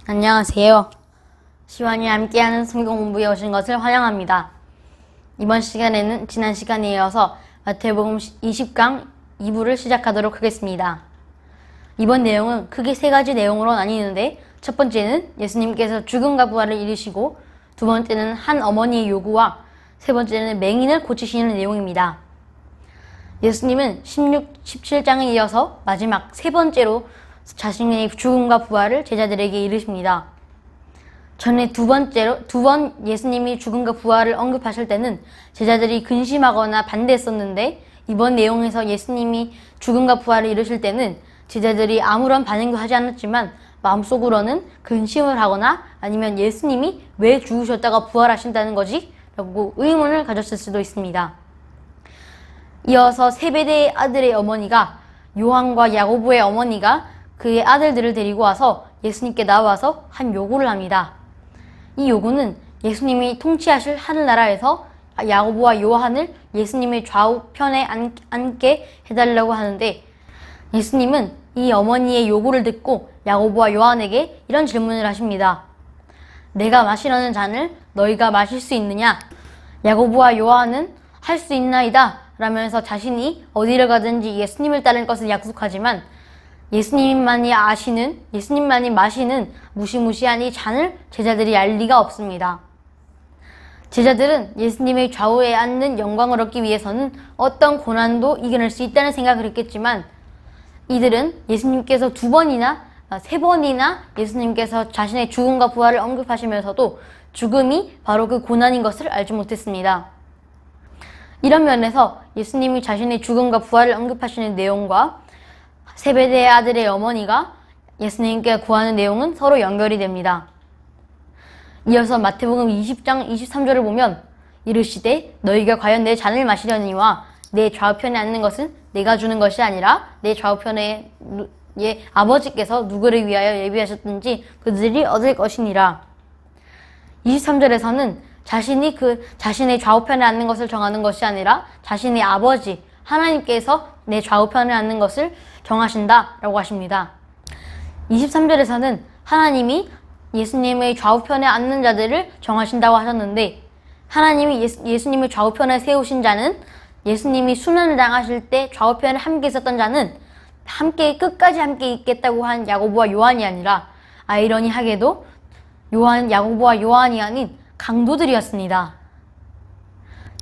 안녕하세요. 시원이 함께하는 성경 공부에 오신 것을 환영합니다. 이번 시간에는 지난 시간에 이어서 마태복음 20강 2부를 시작하도록 하겠습니다. 이번 내용은 크게 세 가지 내용으로 나뉘는데, 첫 번째는 예수님께서 죽음과 부활을 이루시고, 두 번째는 한 어머니의 요구와 세 번째는 맹인을 고치시는 내용입니다. 예수님은 16, 17장에 이어서 마지막 세 번째로 자신의 죽음과 부활을 제자들에게 이르십니다. 전에 두 번 예수님이 죽음과 부활을 언급하실 때는 제자들이 근심하거나 반대했었는데, 이번 내용에서 예수님이 죽음과 부활을 이루실 때는 제자들이 아무런 반응도 하지 않았지만 마음속으로는 근심을 하거나 아니면 예수님이 왜 죽으셨다가 부활하신다는 거지? 라고 의문을 가졌을 수도 있습니다. 이어서 세베대의 아들의 어머니가, 요한과 야고보의 어머니가 그의 아들들을 데리고 와서 예수님께 나와서 한 요구를 합니다. 이 요구는 예수님이 통치하실 하늘나라에서 야고보와 요한을 예수님의 좌우편에 앉게 해달라고 하는데, 예수님은 이 어머니의 요구를 듣고 야고보와 요한에게 이런 질문을 하십니다. 내가 마시려는 잔을 너희가 마실 수 있느냐? 야고보와 요한은 할 수 있나이다 라면서 자신이 어디를 가든지 예수님을 따를 것을 약속하지만, 예수님만이 마시는 무시무시한 이 잔을 제자들이 알 리가 없습니다. 제자들은 예수님의 좌우에 앉는 영광을 얻기 위해서는 어떤 고난도 이겨낼 수 있다는 생각을 했겠지만, 이들은 예수님께서 세 번이나 예수님께서 자신의 죽음과 부활을 언급하시면서도 죽음이 바로 그 고난인 것을 알지 못했습니다. 이런 면에서 예수님이 자신의 죽음과 부활을 언급하시는 내용과 세베대의 아들의 어머니가 예수님께 구하는 내용은 서로 연결이 됩니다. 이어서 마태복음 20장 23절을 보면, 이르시되 너희가 과연 내 잔을 마시려니와 내 좌우편에 앉는 것은 내가 주는 것이 아니라 내 좌우편에 아버지께서 누구를 위하여 예비하셨든지 그들이 얻을 것이니라. 23절에서는 자신의 좌우편에 앉는 것을 정하는 것이 아니라 자신의 아버지 하나님께서 내 좌우편에 앉는 것을 정하신다 라고 하십니다. 23절에서는 하나님이 예수님의 좌우편에 앉는 자들을 정하신다고 하셨는데, 하나님이 예수님의 좌우편에 세우신 자는 예수님이 순환을 당하실 때 좌우편에 함께 있었던 자는 끝까지 함께 있겠다고 한 야고보와 요한이 아니라, 아이러니하게도 야고보와 요한이 아닌 강도들이었습니다.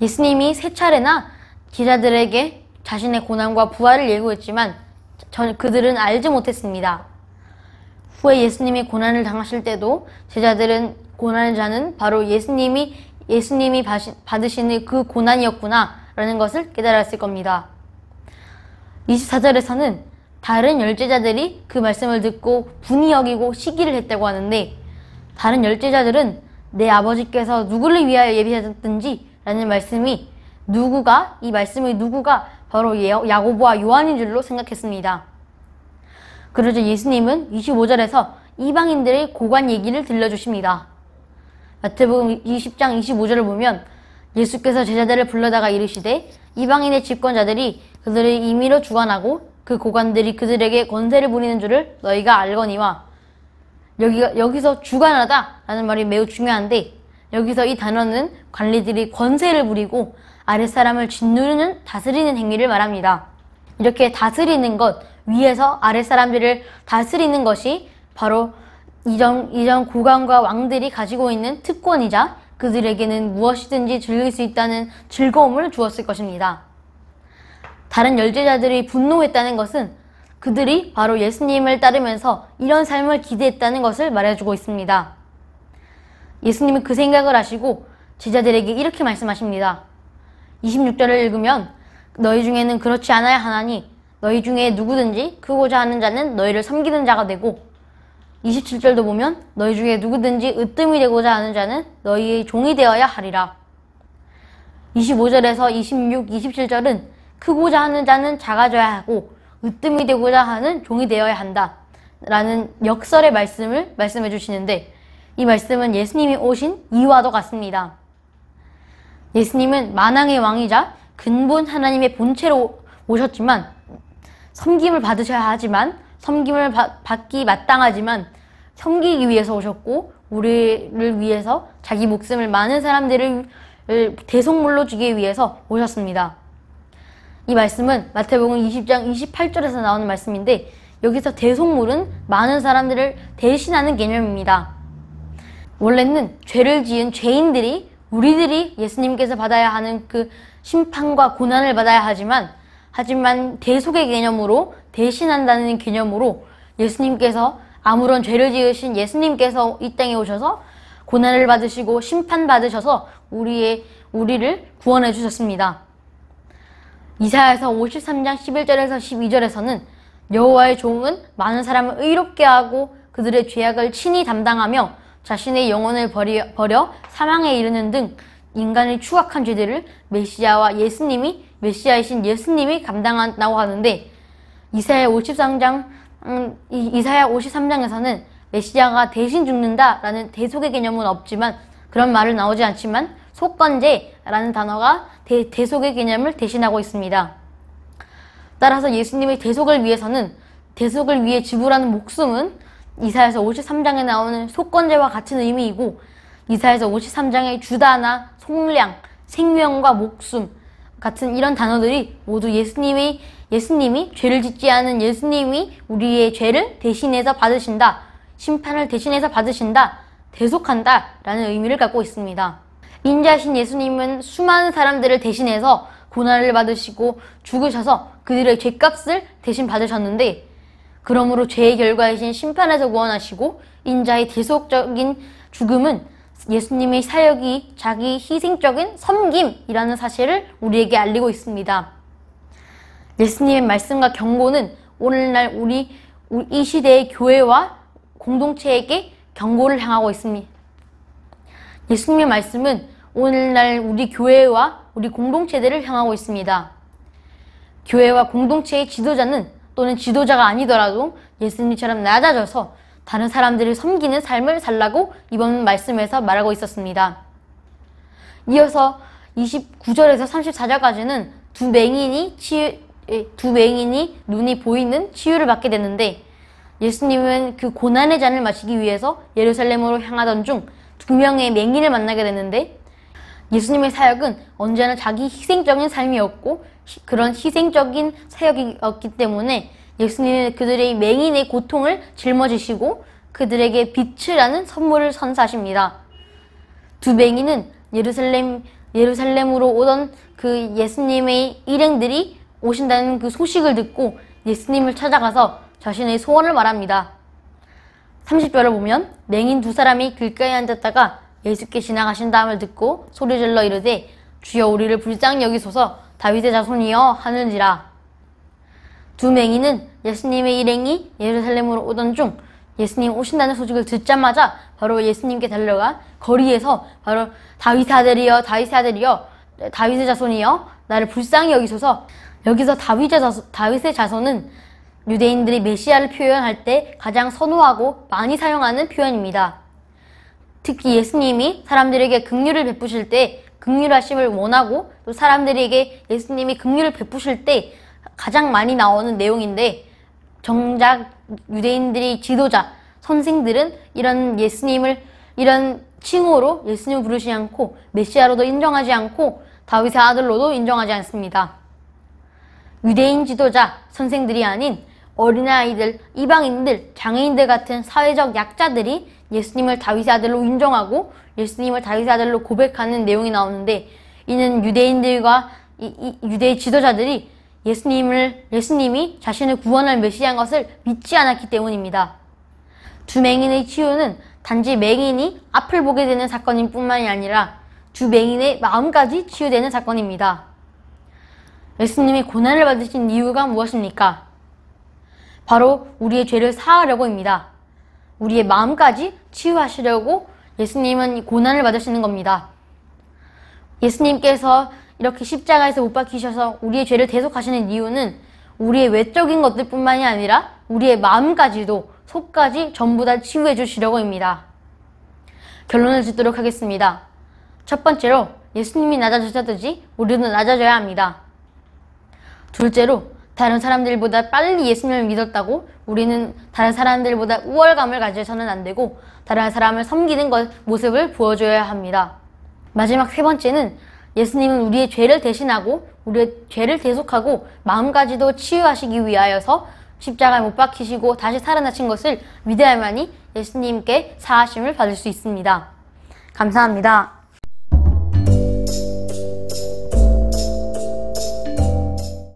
예수님이 세 차례나 제자들에게 자신의 고난과 부활을 예고했지만 그들은 알지 못했습니다. 후에 예수님이 고난을 당하실 때도 제자들은 고난의 자는 바로 예수님이 받으시는 그 고난이었구나 라는 것을 깨달았을 겁니다. 24절에서는 다른 열제자들이 그 말씀을 듣고 분이 여기고 시기를 했다고 하는데, 다른 열제자들은 내 아버지께서 누구를 위하여 예비하셨든지 라는 말씀이 이 말씀의 누구가 바로 야고보와 요한인 줄로 생각했습니다. 그러자 예수님은 25절에서 이방인들의 고관 얘기를 들려주십니다. 마태복음 20장 25절을 보면, 예수께서 제자들을 불러다가 이르시되 이방인의 집권자들이 그들의 임의로 주관하고 그 고관들이 그들에게 권세를 부리는 줄을 너희가 알거니와. 여기서 주관하다 라는 말이 매우 중요한데, 여기서 이 단어는 관리들이 권세를 부리고 아랫사람을 짓누르는, 다스리는 행위를 말합니다. 이렇게 다스리는 것, 위에서 아랫사람들을 다스리는 것이 바로 이전 고관과 왕들이 가지고 있는 특권이자 그들에게는 무엇이든지 즐길 수 있다는 즐거움을 주었을 것입니다. 다른 열제자들이 분노했다는 것은 그들이 바로 예수님을 따르면서 이런 삶을 기대했다는 것을 말해주고 있습니다. 예수님은 그 생각을 하시고 제자들에게 이렇게 말씀하십니다. 26절을 읽으면, 너희 중에는 그렇지 않아야 하나니 너희 중에 누구든지 크고자 하는 자는 너희를 섬기는 자가 되고, 27절도 보면 너희 중에 누구든지 으뜸이 되고자 하는 자는 너희의 종이 되어야 하리라. 25절에서 26, 27절은 크고자 하는 자는 작아져야 하고 으뜸이 되고자 하는 종이 되어야 한다 라는 역설의 말씀을 말씀해 주시는데, 이 말씀은 예수님이 오신 이유와도 같습니다. 예수님은 만왕의 왕이자 근본 하나님의 본체로 오셨지만 섬김을 받기 마땅하지만 섬기기 위해서 오셨고 우리를 위해서 자기 목숨을 많은 사람들을 대속물로 주기 위해서 오셨습니다. 이 말씀은 마태복음 20장 28절에서 나오는 말씀인데 여기서 대속물은 많은 사람들을 대신하는 개념입니다. 원래는 죄를 지은 죄인들이 우리들이 예수님께서 받아야 하는 그 심판과 고난을 받아야 하지만 대속의 개념으로 대신한다는 개념으로 예수님께서 아무런 죄를 지으신 예수님께서 이 땅에 오셔서 고난을 받으시고 심판받으셔서 우리를 구원해 주셨습니다. 이사야서 53장 11절에서 12절에서는 여호와의 종은 많은 사람을 의롭게 하고 그들의 죄악을 친히 담당하며 자신의 영혼을 버려 사망에 이르는 등 인간의 추악한 죄들을 메시아이신 예수님이 감당한다고 하는데 이사야 53장에서는 메시아가 대신 죽는다라는 대속의 개념은 없지만 그런 말을 나오지 않지만 속건제라는 단어가 대속의 개념을 대신하고 있습니다. 따라서 예수님의 대속을 위해 지불하는 목숨은 이사야서 53장에 나오는 속건제와 같은 의미이고 이사야서 53장의 주다나 속량, 생명과 목숨 같은 이런 단어들이 모두 예수님이 죄를 짓지 않은 예수님이 우리의 죄를 대신해서 받으신다, 심판을 대신해서 받으신다, 대속한다 라는 의미를 갖고 있습니다. 인자하신 예수님은 수많은 사람들을 대신해서 고난을 받으시고 죽으셔서 그들의 죄값을 대신 받으셨는데 그러므로 죄의 결과이신 심판에서 구원하시고 인자의 대속적인 죽음은 예수님의 사역이 자기 희생적인 섬김이라는 사실을 우리에게 알리고 있습니다. 예수님의 말씀과 경고는 오늘날 이 시대의 교회와 공동체에게 경고를 향하고 있습니다. 예수님의 말씀은 오늘날 우리 교회와 우리 공동체들을 향하고 있습니다. 교회와 공동체의 지도자는 또는 지도자가 아니더라도 예수님처럼 낮아져서 다른 사람들을 섬기는 삶을 살라고 이번 말씀에서 말하고 있었습니다. 이어서 29절에서 34절까지는 두 맹인이 눈이 보이는 치유를 받게 됐는데 예수님은 그 고난의 잔을 마시기 위해서 예루살렘으로 향하던 중 두 명의 맹인을 만나게 됐는데 예수님의 사역은 언제나 자기 희생적인 삶이었고 그런 희생적인 사역이었기 때문에 예수님은 그들의 맹인의 고통을 짊어지시고 그들에게 빛이라는 선물을 선사하십니다. 두 맹인은 예루살렘으로 오던 그 예수님의 일행들이 오신다는 그 소식을 듣고 예수님을 찾아가서 자신의 소원을 말합니다. 30절을 보면 맹인 두 사람이 길가에 앉았다가 예수께 지나가신다함을 듣고 소리질러 이르되 주여 우리를 불쌍히 여기소서 다윗의 자손이여 하는지라. 두 맹인은 예수님의 일행이 예루살렘으로 오던 중 예수님 오신다는 소식을 듣자마자 바로 예수님께 달려가 거리에서 바로 다윗의 아들이여 다윗의 자손이여 나를 불쌍히 여기소서. 여기서 다윗의 자손은 유대인들이 메시아를 표현할 때 가장 선호하고 많이 사용하는 표현입니다. 특히 예수님이 사람들에게 긍휼을 베푸실 때 긍휼하심을 원하고 또 사람들에게 예수님이 긍휼을 베푸실 때 가장 많이 나오는 내용인데 정작 유대인들이 지도자, 선생들은 이런 칭호로 예수님을 부르지 않고 메시아로도 인정하지 않고 다윗의 아들로도 인정하지 않습니다. 유대인 지도자, 선생들이 아닌 어린아이들, 이방인들, 장애인들 같은 사회적 약자들이 예수님을 다윗의 아들로 인정하고 예수님을 다윗의 아들로 고백하는 내용이 나오는데 이는 유대인들과 유대 지도자들이 예수님이 자신을 구원할 메시아인 것을 믿지 않았기 때문입니다. 두 맹인의 치유는 단지 맹인이 앞을 보게 되는 사건인 뿐만이 아니라 두 맹인의 마음까지 치유되는 사건입니다. 예수님이 고난을 받으신 이유가 무엇입니까? 바로 우리의 죄를 사하려고입니다. 우리의 마음까지 치유하시려고 예수님은 고난을 받으시는 겁니다. 예수님께서 이렇게 십자가에서 못 박히셔서 우리의 죄를 대속하시는 이유는 우리의 외적인 것들 뿐만이 아니라 우리의 마음까지도 속까지 전부 다 치유해 주시려고입니다. 결론을 짓도록 하겠습니다. 첫 번째로 예수님이 낮아지셨듯이 우리는 낮아져야 합니다. 둘째로 다른 사람들보다 빨리 예수님을 믿었다고 우리는 다른 사람들보다 우월감을 가져서는 안 되고 다른 사람을 섬기는 모습을 보여줘야 합니다. 마지막 세 번째는 예수님은 우리의 죄를 대신하고 우리의 죄를 대속하고 마음까지도 치유하시기 위하여서 십자가에 못 박히시고 다시 살아나신 것을 믿어야만이 예수님께 사하심을 받을 수 있습니다. 감사합니다.